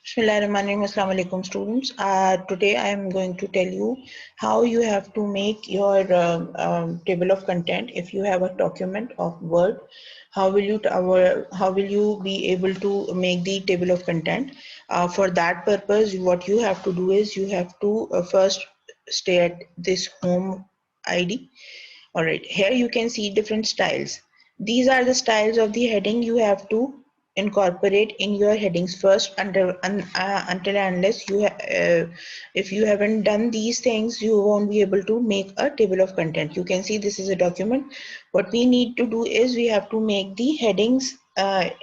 Bismillahirrahmanirrahim. Assalamu alaikum students. Today I am going to tell you how you have to make your table of content. If you have a document of Word, how will you be able to make the table of content? For that purpose, what you have to do is you have to first stay at this home ID. All right, here you can see different styles. These are the styles of the heading you have to incorporate in your headings first until and unless if you haven't done these things, you won't be able to make a table of content. You can see this is a document. What we need to do is we have to make the headings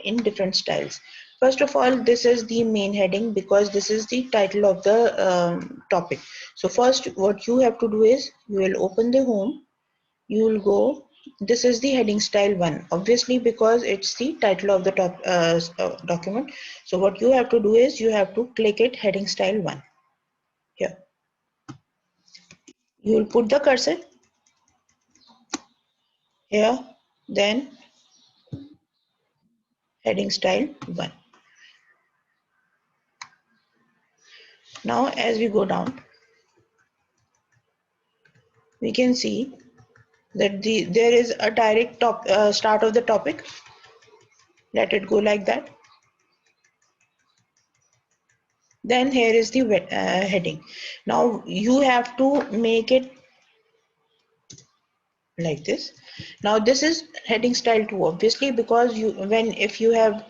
in different styles. First of all, this is the main heading because this is the title of the topic. So first what you have to do is you will open the home, you will go, this is the heading style 1, obviously because it's the title of the document. So what you have to do is you have to click it heading style 1 here. You will put the cursor here, then heading style 1. Now as we go down, we can see that there is a direct start of the topic. Let it go like that. Then here is the heading. Now you have to make it like this. Now this is heading style 2, obviously because if you have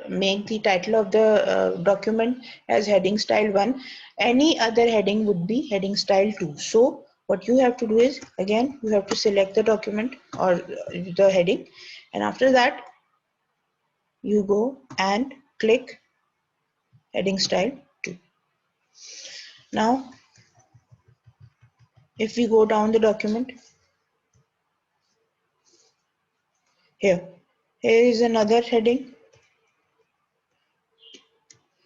make the title of the document as heading style 1, any other heading would be heading style 2. So what you have to do is, again you have to select the document or the heading, and after that you go and click heading style 2. Now if we go down the document, here is another heading.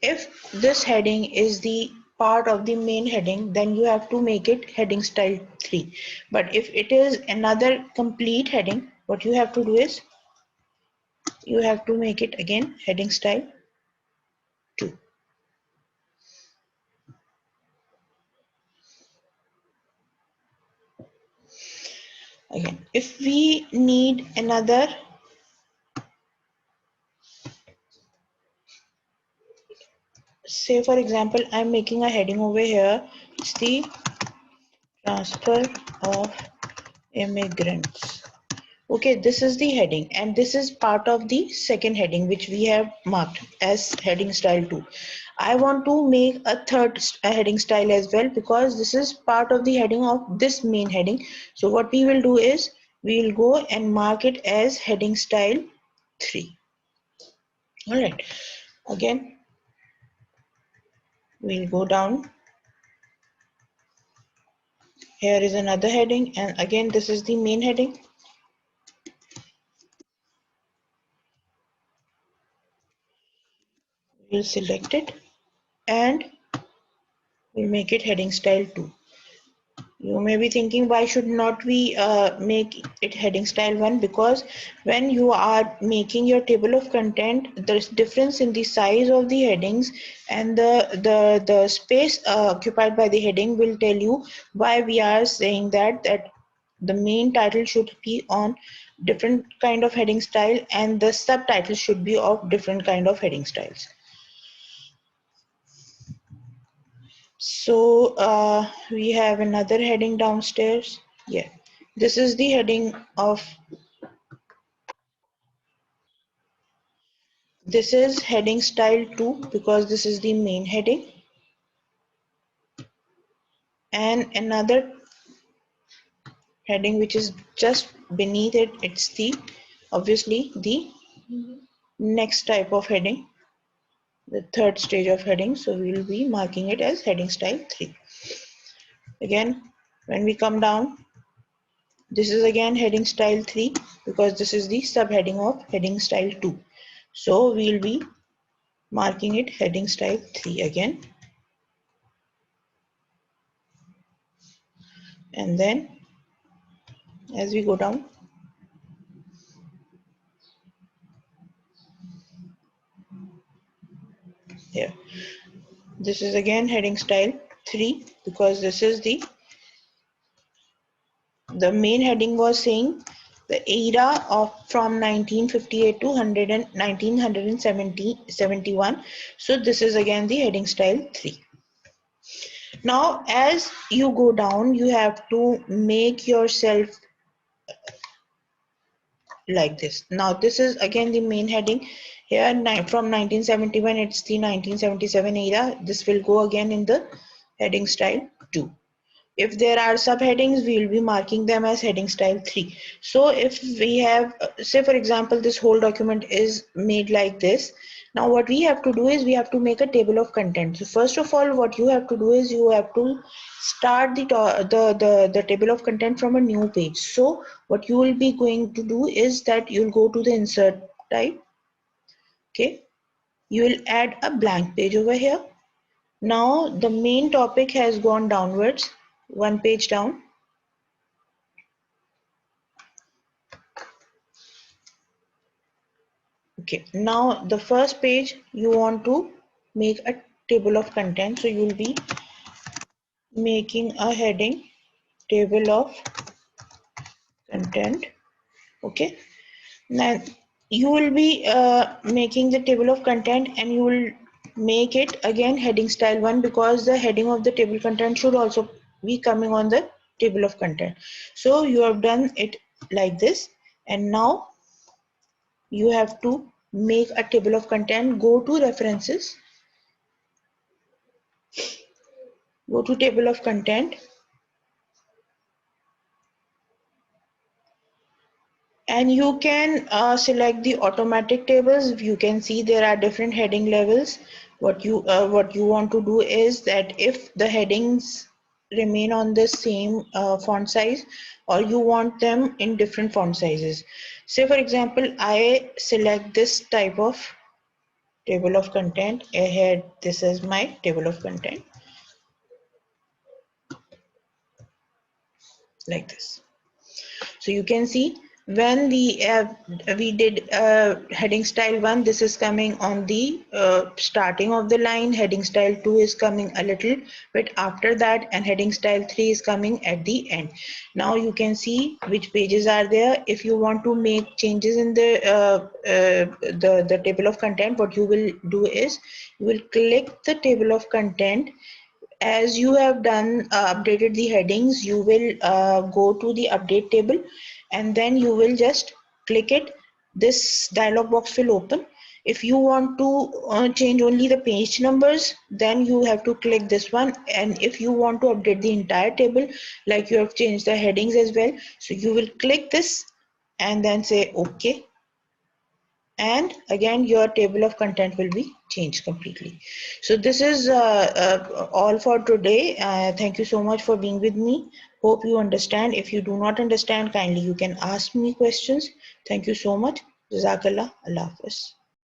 If this heading is the part of the main heading, then you have to make it heading style 3. But if it is another complete heading, what you have to do is you have to make it again heading style 2. Again, if we need another, say for example, I'm making a heading over here. It's the transfer of immigrants. Okay, this is the heading and this is part of the second heading which we have marked as heading style 2. I want to make a third heading style as well because this is part of the heading of this main heading. So what we will do is we will go and mark it as heading style 3. All right, again we'll go down. Here is another heading and again this is the main heading. We'll select it and we'll make it heading style 2. You may be thinking, why should not we make it heading style 1? Because when you are making your table of content, there's difference in the size of the headings, and the space occupied by the heading will tell you why we are saying that the main title should be on different kind of heading style and the subtitle should be of different kind of heading styles. So we have another heading downstairs. Yeah, this is the heading of, this is heading style 2 because this is the main heading, and another heading which is just beneath it, it's the obviously the next type of heading, the third stage of heading. So we will be marking it as heading style 3. Again, when we come down, this is again heading style 3 because this is the subheading of heading style 2. So we'll be marking it heading style 3 again. And then as we go down, here. This is again heading style 3 because this is the main heading was saying the era of from 1958 to 1971. So this is again the heading style 3. Now as you go down, you have to make yourself like this. Now this is again the main heading here from 1971. It's the 1977 era. This will go again in the heading style 2. If there are subheadings, we will be marking them as heading style 3. So if we have, say for example, this whole document is made like this. Now what we have to do is we have to make a table of content. So first of all, what you have to do is you have to start the table of content from a new page. So what you will be going to do is that you'll go to the insert type. Okay, you will add a blank page over here. Now the main topic has gone downwards, one page down. Okay, now the first page you want to make a table of content, so you will be making a heading table of content. Okay, now you will be making the table of content and you will make it again heading style 1 because the heading of the table content should also be coming on the table of content. So you have done it like this, and now you have to make a table of content. Go to references, go to table of content, and you can select the automatic tables. You can see there are different heading levels. What you want to do is that if the headings remain on the same font size, or you want them in different font sizes. Say for example, I select this type of table of content ahead. This is my table of content like this. So you can see when we did heading style 1, this is coming on the starting of the line. Heading style 2 is coming a little bit after that, and heading style 3 is coming at the end. Now you can see which pages are there. If you want to make changes in the table of content, what you will do is you will click the table of content. As you have done updated the headings, you will go to the update table, and then you will just click it. This dialog box will open. If you want to change only the page numbers, then you have to click this one. And if you want to update the entire table, like you have changed the headings as well, so you will click this and then say OK, and again your table of content will be changed completely. So this is all for today. Thank you so much for being with me. Hope you understand. If you do not understand, kindly you can ask me questions. Thank you so much. Jazakallah. Allah Hafiz.